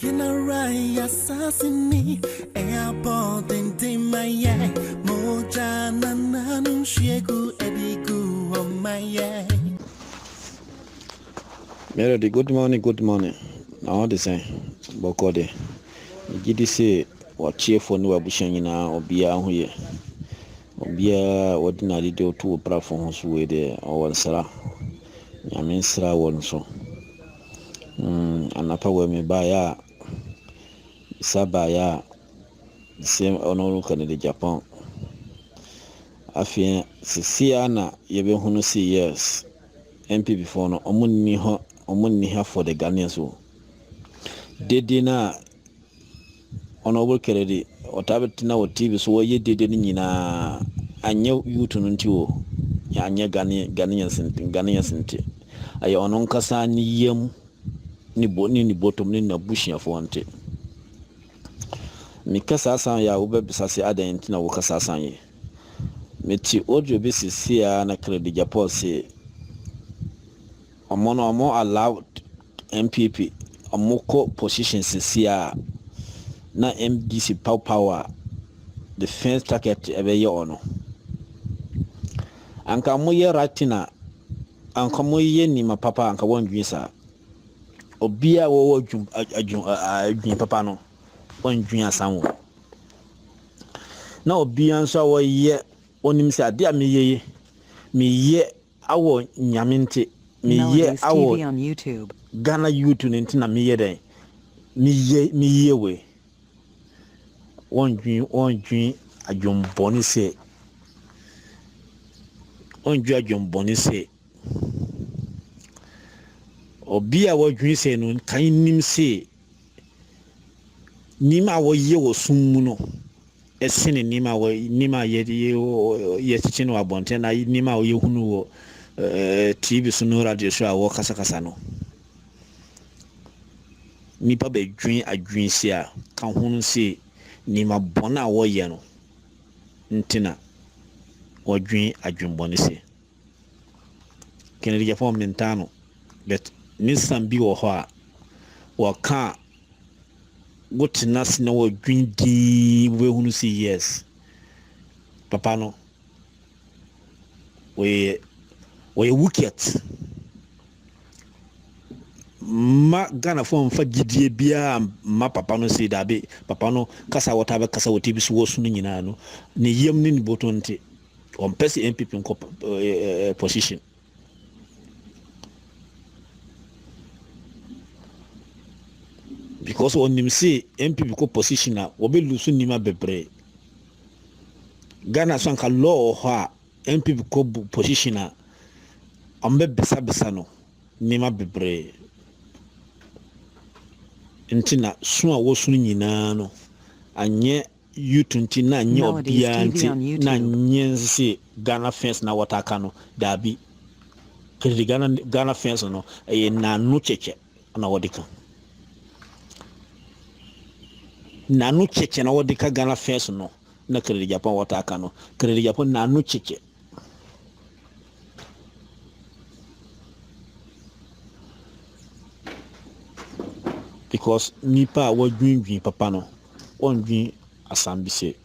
Yinarai assassini airport in my moja nanu shegu edigu on my Melody, good morning. Now the same. Bokode. Gidi say what cheerful no abushan nyina obia ho ye. Obia ordinary de to platform so we there or nsra. Nyame nsra won so. Anapa we me ba ya sabaya same ono kan de Japan. Afia sisia na ye be hunu see yes. MP before no omunni ha for the Ghanaians so. Dede na honorable Kennedy otabetina o TV so ye dede ni nyina anye youth no nti o ya anye Ghanaians nti aye ono nkasa ni yam ni bottom ni na bushia fo nti mi kasa asan ya wo bebisa se adan nti na wo kasa asan ye meti audio besisi ya na Kennedy Japan se omo allowed MPP amoko position sisia na MDC power the first target ebe ye ono anka moye ratina anka moye ni mapapa anka wondwisa obia wo adwun papa no wondwin asanwo na obia nso wo ye onim se ade a meye awo nyamente meye awo on YouTube. Ghana YouTube ntina meye den meye we wondwin adwomboni se obi a wodwin se no kan nim se nima wo ye wo summu no esene nima ye tichino abonte na nima wo ye hunu wo TV so no radio show a wo kasa no nipa be adwin se a kan hunu se nima bona wo ye no ntina wodwin adwumbone se Kennedy Japan mentano bet nisan bi wo ho a wo ka gotinas na wodwin di we hunu se yes papa no we wicket ma Ghana fo mfa gidie bia ma papa no se dabe papa no kasa wota be kasa woti bi so wo sunu nyina no ne yem ni botonte on pesi MPP nko position because on nim say MPP ko position na wo be lusu nima bebre Ghana so nka law ho a MPP ko position na on be bisa no nima bebre ntina so a wo sunu nyina no anye yutunti na nye obia nti na nye se Ghana fence na wataka no dabi kedi Ghana fence no na no cheche na wodika na no cheche na wodika Ghana fence no na kedi Japan wataka no kedi Japan na no cheche because nipa wodwin papa no wondwin asambise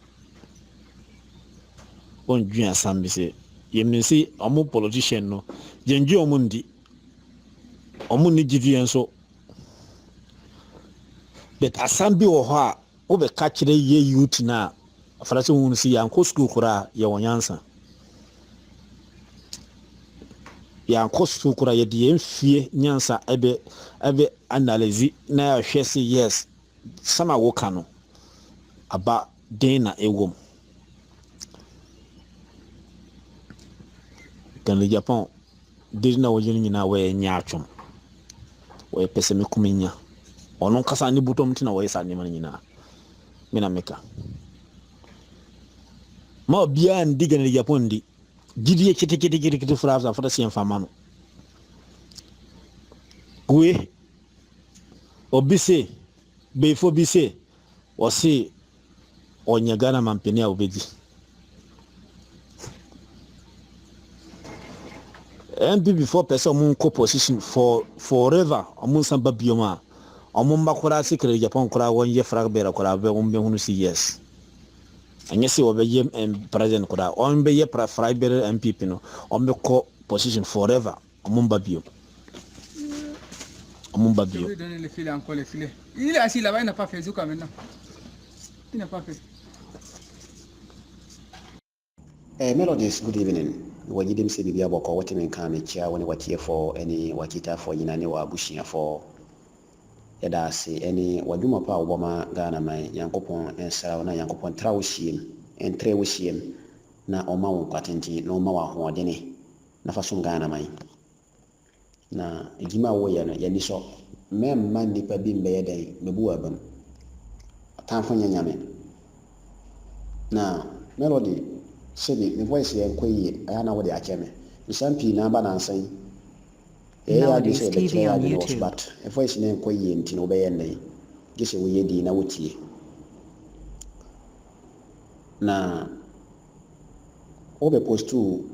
yemnesi omo politician no jenji omo ndi omo ni gidi enso but asambi wo ho a wo be ka kire ye youth na afalase hunu si yanko school kura ye wonyansa yanko school kura ye de enfie nyansa ebe analyze na hwe se yes sama wo ka no aba dena ewom Kennedy Japan dina wojeni nyina we nyaatwom we pese me kuminya ono kasa ni butom tina we sa nyima nyina mina meka ma bia ndi Kennedy Japan ndi gidi kete fraza fata si enfama no we obise befo bise wose onya Ghana mampeni a obedi MP before person mun ko position for forever omun san babioma Omumba kura sikre Japan kura wonje frag bera kura be umbe hunu si yes. Anyesi obe ye president kura ombe ye frag bera MPP no ombe ko position forever omumba bio. Omumba bio. Je vais donner les filets encore les filets. Il est assis là-bas, il n'a pas fait Zouka maintenant. Il n'a pas fait. Melodies, good evening. Wajidim se bibia boko wati menka mechia wani watie for any wakita for yinane wa bushia for yada se any waduma pa obama Ghana man yankopon ensa na yankopon trawshiem entre wshiem na oma won kwatenti na oma wa hoodene na faso Ghana man na igima wo ya no yani so memma nipa bi mbeye den mebu abam atamfo nyanyame na melody sebi me voice yen koyi ayana wo de akeme isampi na ba nansan Melodies TV on YouTube. But if voice yen koyi nti no be yen nei gese wo yedi na wotie na obe postu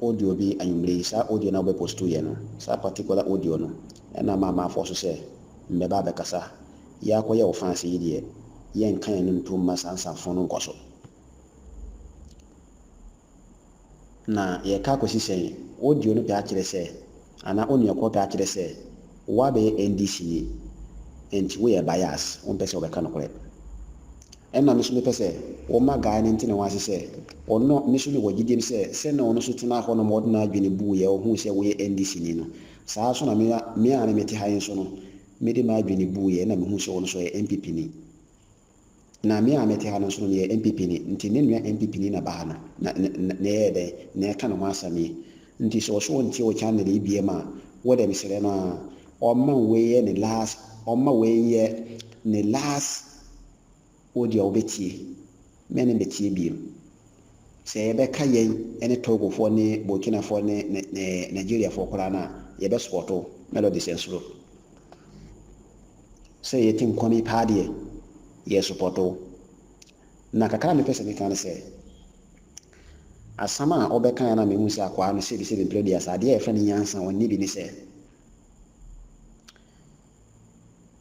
audio bi anyumre sa audio na obe postu ye no sa particular audio no na mama for so say mbeba be kasa ya koye ofanse yi de yen kan no ntum masansa fo no nkoso na ye ka ko sisen audio no bi akire se ana onu yakọ bi akire se wa be NDC ni enti we bias on pese obeka no kore enna miso me pese o ma ga ni ntine wa sise ono miso ni wagidiem se na ono so tena ho no modna adwene bu ye o hu se we NDC ni no saa so na me ana meti hayin so no me de ma adwene bu ye na me hu se ono so ye MPP ni na me a meti hayin so no ye MPP ni nti ne nua MPP ni na ba no na ye de na ka no asami nti so nti o channel ibie ma wo de misere na o ma we ye ne last o ma we ye ne last audio obetie me ne betie bi se ye be ka yen ene Togo fo ne Burkina fo ne Nigeria fo kora na ye be sporto Melody sensoro se ye tin komi padie ye supporto na kakara me pese me kan se asama obeka na me hu se akwa no se bi se be dia sa de e fa ni yansa woni bi ni se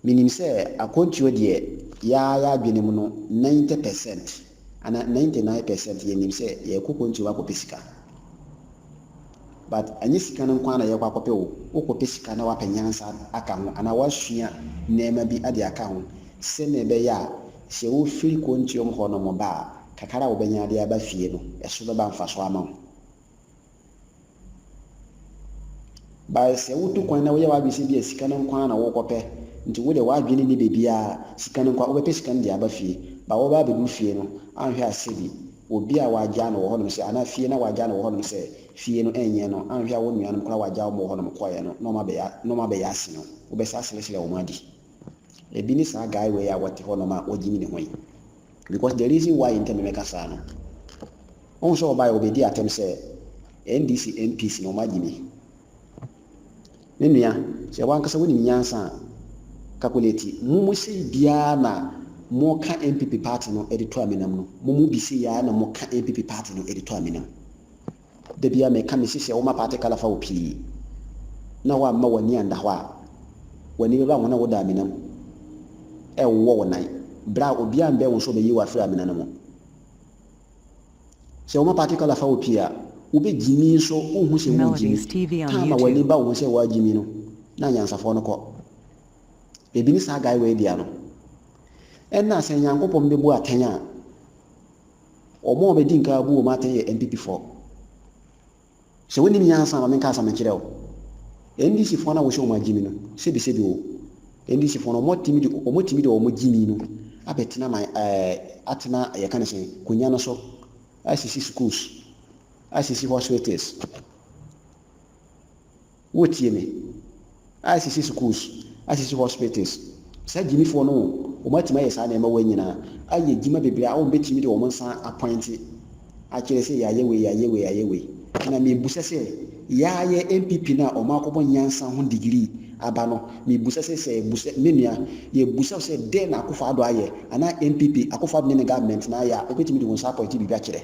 minim se akontuo de ya adwene mu no 90% ana 99% ye nim se ye kokontuo akopesika but anyi sika no kwa na ye kwakope wo kopesika na wapanyansa aka ho ana wasua nema bi ade aka ho se ne be ya se wo firi kontuo ho no mo ba kakara wo benya de aba fie no eso be ba mfa so ama ba se wo to kwan na wo ya wa bi se bi sika no kwa na wo kope nti wo de wa adwene ni bebia sika no kwa wo be sika no de aba fie ba wo ba be du fie no anhwe asebi obi a waja no wo ho no se ana fie na waja no wo ho no se fie no enye no anhwe a wo nua no kwa waja wo ho no koye no no ma be ya ase no wo be sa selesele wo madi ebi ni sa guy we ya wati ho no ma ogimi ne hoyi because the reason why in terms make sa no on so buy obedi atem say NDC MPs no magimi ne nua se wan kasa woni nyansa calculate mu sei bia na mo ka MPP party no edito aminam no mu bi sei ya na mo ka MPP party no edito aminam de bia me ka me sisi o ma party kala fa opi na wa ma wani anda ho a wani be ba wona wo da aminam e wo wo nan bra obi an be won so be yi wa fra aminam mo se o ma party kala fa opi a wo be gimi so o hu se wo gimi ta ma wani ba won se wa gimi no na nyansa fo no ko ebi ni sa guy we dia no enna se nyankopom be bu atenya o mo be dinka bu o ma ten ye MPP4 se woni mi yansa ma men ka sa me kire o NDC fo na wo so ma gimi no sebi o NDC fo no mo timi de o mo gimi no abetina ma atena ye kan se kunya no so ICC schools ICC hospitals wo tie me ICC schools ICC hospitals sa gimi fo no o matima ye sa na ma wanyina aye gima bebre a o betimi de o mo san appoint a kire se ya yewe na me busa se ya ye MPP na o ma ko bon nyansa ho degree aba no me busa se busa menua ye busa se de na akofo ado aye ana MPP akofo ado ne government na ya o betimi de won sa appoint bi akire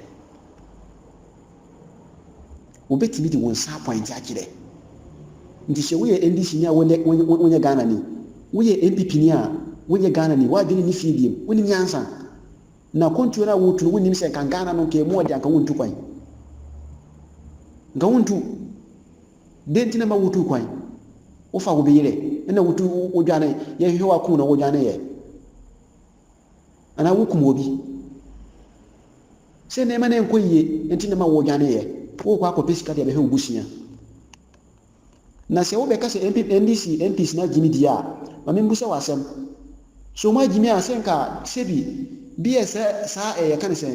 o betimi de won sa appoint akire nti se we NDC nya wonye Ghana ni woyɛ MPP ni a woyɛ Ghana ni wadwene ni fie biem wonim nyansa na kontuo na wotu no wonim sɛ kan Ghana no nke mu ɔde anka wontu kwan nga wontu denti na ma wotu kwan wofa wo beyere na wotu wodwane ye hwe wa ku na wodwane ye ana wokum obi sɛ na ma na enko yie enti na ma wodwane ye wo kwa akɔ pesika de be hwe obusia na sɛ wo bɛka sɛ NDC MPs na gimi dia ma me mbusa wasɛm so ma gimi a senka sebi BS sa kan sɛ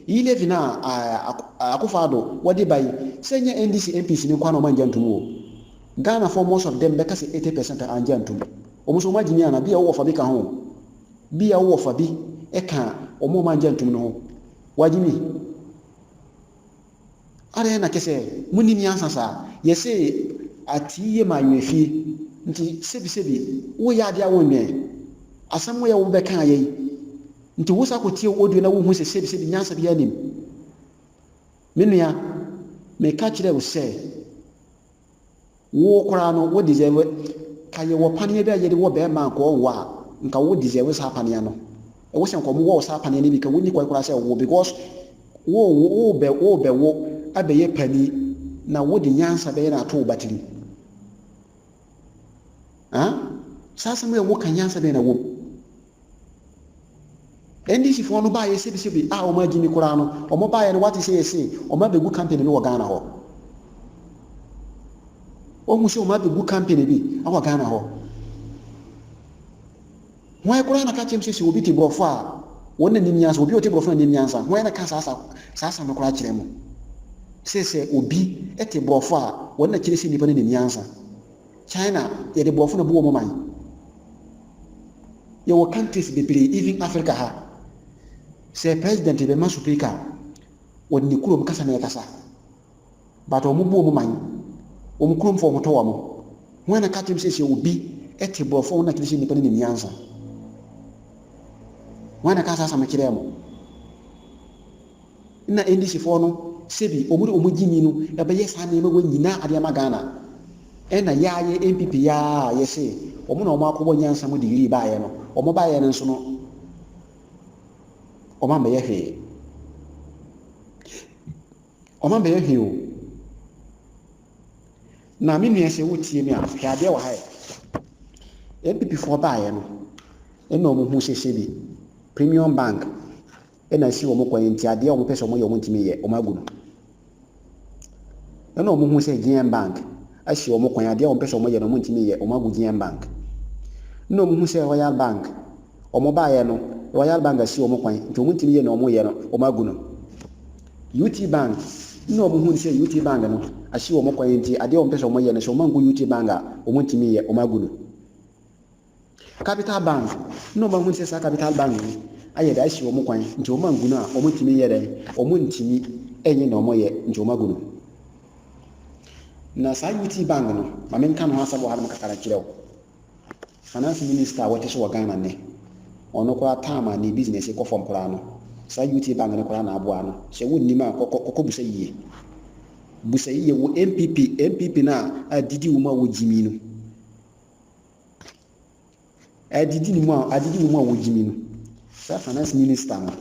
ile na akufado wode bai sɛ nya NDC MPs ni kwa no ma njantum wo Ghana for most of them bɛka sɛ 80% anjantum omo so ma gimi ana bia wo fa bi ka ho bia wo fa bi ɛka omo ma njantum no ho wagimi are na kese muni ni ansa sa yese atiye ma yefie nti sebi wo ya dia wo nwe asam wo ya wo bɛka ayi nti wo sa ko tie odu na wo hu sebi nyansa bi anim menua me ka kire wo sɛ wo kora no wo deserve kaye wo pane bi ayede wo be ma ko wo a nka wo deserve sa pane no e wo sen ko mo wo sa pane ne bi ka wo ni kwa kora sɛ wo because wo be wo abeye pani na wo de nyansa be na to batiri sasa mo wo kan nyansa be na wo NDC fo no ba ye sebi o ma gimi kora no o mo ba ye no what say o ma be gu campaign no wo Ghana ho o mu se o ma be gu campaign bi a wo Ghana ho ho kora na ka chem se obi ti brofo a won na nim nyansa obi o ti brofo na nim nyansa ho na ka sasa no kora kire mu se obi e ti brofo a won na kire se nipa na nim nyansa China ye de brofo na bu o mo man ye wo countries bebre even Africa ha se president be ma speaker won ni kurom kasa na kasa but o mu bu o mo man o mu kurom fo mo to wa mo ho na ka tem se obi e ti brofo na kire se nipa na nim nyansa wana kasa sama kire mo na NDC fo no sebi omu gimi no e be yes ha na me nyina ade ma Ghana e na yaaye MPP ya yese omu na omu akobo nyansa mo degree baaye no omu baaye no so no omu be ye hwe o na me nua se wotie mi a hwe ade wa ha MPP fo baaye no e na omu hu sebi Premium Bank ena si omu kwa nti ade omu pese omu ye omu ntimi ye omu agu no ena omu hu se GM Bank ashi omu kwa ade omu pese omu ye no omu ntimi ye omu agu GM Bank na omu hu se Royal Bank omu baaye no Royal Bank ashi omu kwa nti omu ntimi ye no omu ye no omu agu no UT Bank na omu hu se UT Bank no ashi omu kwa nti ade omu pese omu ye no so omu agu UT Bank a omu ntimi ye omu agu no Capital Bank no ma hu se sa Capital Bank aye da ashi omu kwan nti omu agu no a omu ntimi ye dai omu ntimi enye na omu ye nti omu agu no na sa UT Bank no ma men kan ho asabo ha na kakara kirew finance minister wote so wa Ghana ne ono kwa tama ni business ko fom kora no sa UT Bank ne kora na aboa no se wonni ma kokko busa yiye wo MPP na adidi wo ma wo jimi no adidi wo ma wo jimi no sa finance minister no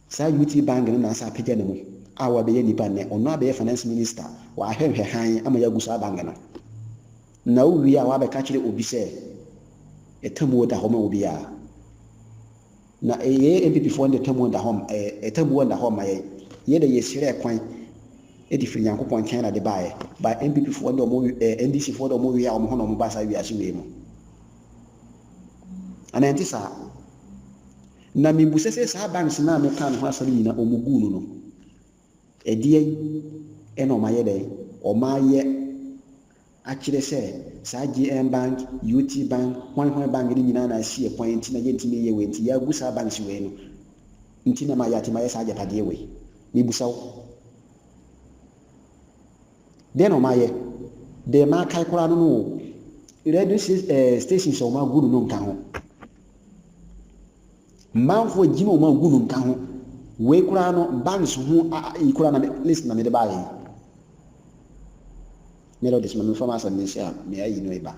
sa UT Bank ne na sa pege ne mo awa be ye nipa ne ono abe finance minister wa ahwehwe han ama ya gusa bank no na uwi a wa be ka kire obi se etamu da homa obi a na MPP fo nde etamu da homa etamu da homa ye de yesire kwan edi firi yankopon China de bae ba MPP fo nde mo NDC fo nde mo wi a mo hono mo ba sa wi ase we mu ananti sa na mibusese sa banks na me kan ho asari nyina omugu no edie eno maye dey o maye akire se sa GM Bank UT Bank hwan bank ni nyina na sie point na ye ntimi ye we nti ya gu sa banks we no nti na maye ati maye sa japade we mibusaw den o maye de ma kai kora no radio stations o ma gu no nka ho manfo jino ma gu no nka ho we kura no banks ho ikura na list na me de bae mero des ma me fama sa me sia me ayi no eba